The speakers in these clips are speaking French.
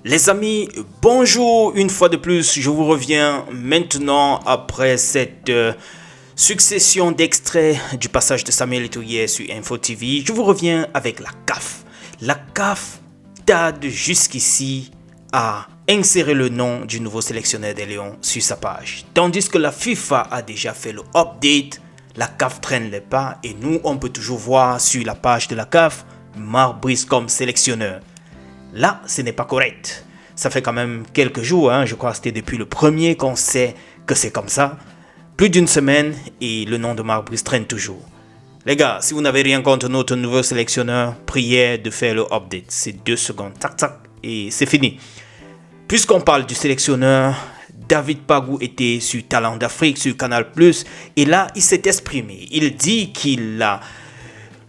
Les amis, bonjour une fois de plus, je vous reviens maintenant après cette succession d'extraits du passage de Samuel Eto'o hier sur Info TV. Je vous reviens avec la CAF. La CAF tarde jusqu'ici à insérer le nom du nouveau sélectionneur des Lions sur sa page. Tandis que la FIFA a déjà fait le update, la CAF traîne les pas et nous on peut toujours voir sur la page de la CAF Marc Brice comme sélectionneur. Là, ce n'est pas correct. Ça fait quand même quelques jours, je crois que c'était depuis le 1er qu'on sait que c'est comme ça. Plus d'une semaine et le nom de Marc Brice traîne toujours. Les gars, si vous n'avez rien contre notre nouveau sélectionneur, priez de faire le update. C'est 2 secondes, tac tac, et c'est fini. Puisqu'on parle du sélectionneur, David Pagou était sur Talent d'Afrique, sur Canal+, et là, il s'est exprimé. Il dit qu'il a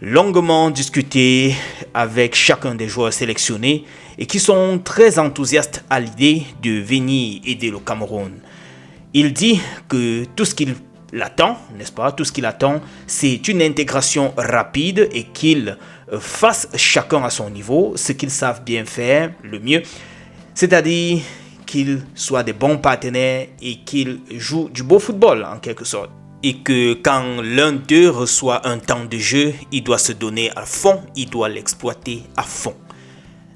longuement discuté avec chacun des joueurs sélectionnés et qui sont très enthousiastes à l'idée de venir aider le Cameroun. Il dit que tout ce qu'il attend, n'est-ce pas, tout ce qu'il attend, c'est une intégration rapide et qu'ils fassent chacun à son niveau ce qu'ils savent bien faire le mieux, c'est-à-dire qu'ils soient des bons partenaires et qu'ils jouent du beau football en quelque sorte. Et que quand l'un d'eux reçoit un temps de jeu, il doit se donner à fond, il doit l'exploiter à fond.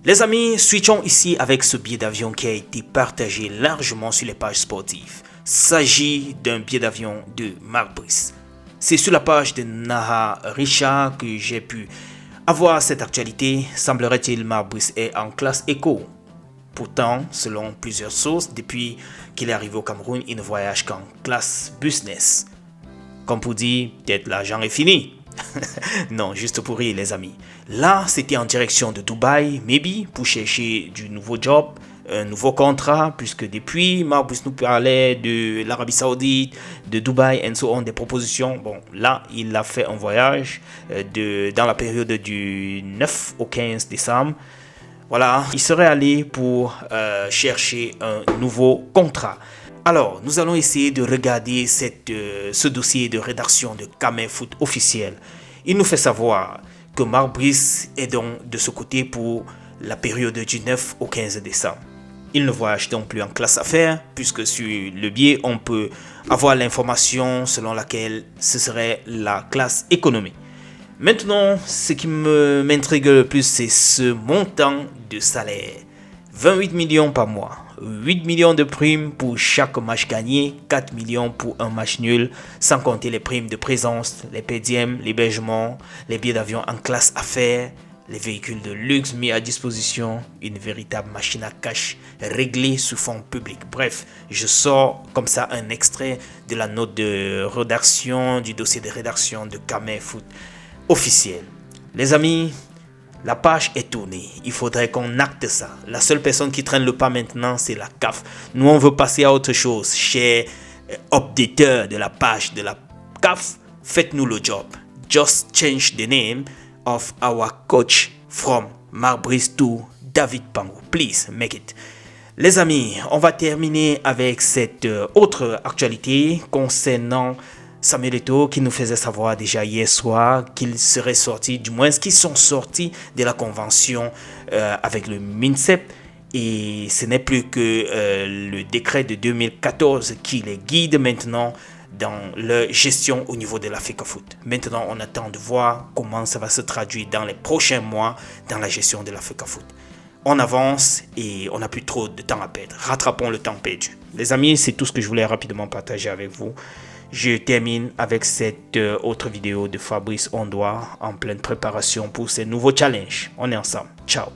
Les amis, switchons ici avec ce billet d'avion qui a été partagé largement sur les pages sportives. Il s'agit d'un billet d'avion de Marc Brice. C'est sur la page de Naha Richard que j'ai pu avoir cette actualité. Semblerait-il Marc Brice est en classe éco. Pourtant, selon plusieurs sources, depuis qu'il est arrivé au Cameroun, il ne voyage qu'en classe business. Comme pour dire, peut-être l'argent est fini. Non, juste pour rire les amis. Là, c'était en direction de Dubaï, maybe, pour chercher du nouveau job, un nouveau contrat, puisque depuis, Marc Brice nous parlait de l'Arabie Saoudite, de Dubaï, and so on, des propositions. Bon, là, il a fait un voyage dans la période du 9 au 15 décembre. Voilà, il serait allé pour chercher un nouveau contrat. Alors, nous allons essayer de regarder ce dossier de rédaction de Camer Foot officiel. Il nous fait savoir que Marc Brice est donc de ce côté pour la période du 9 au 15 décembre. Il ne voyage donc plus en classe affaires, puisque sur le billet, on peut avoir l'information selon laquelle ce serait la classe économie. Maintenant, ce qui m'intrigue le plus, c'est ce montant de salaire. 28 millions par mois, 8 millions de primes pour chaque match gagné, 4 millions pour un match nul, sans compter les primes de présence, les pédièmes, l'hébergement, les billets d'avion en classe affaires, les véhicules de luxe mis à disposition, une véritable machine à cash réglée sous fonds publics. Bref, je sors comme ça un extrait de la note de rédaction, du dossier de rédaction de Camer Foot officiel. Les amis, la page est tournée. Il faudrait qu'on acte ça. La seule personne qui traîne le pas maintenant, c'est la CAF. Nous, on veut passer à autre chose. Chers updateurs de la page de la CAF, faites-nous le job. Just change the name of our coach from Marc Brice to David Pagou. Please make it. Les amis, on va terminer avec cette autre actualité concernant Samuel Eto'o qui nous faisait savoir déjà hier soir qu'ils seraient sortis, du moins qu'ils sont sortis de la convention avec le MINSEP. Et ce n'est plus que le décret de 2014 qui les guide maintenant dans leur gestion au niveau de l'Africa Foot. Maintenant, on attend de voir comment ça va se traduire dans les prochains mois dans la gestion de l'Africa Foot. On avance et on n'a plus trop de temps à perdre. Rattrapons le temps perdu. Les amis, c'est tout ce que je voulais rapidement partager avec vous. Je termine avec cette autre vidéo de Fabrice Ondoa en pleine préparation pour ces nouveaux challenges. On est ensemble. Ciao.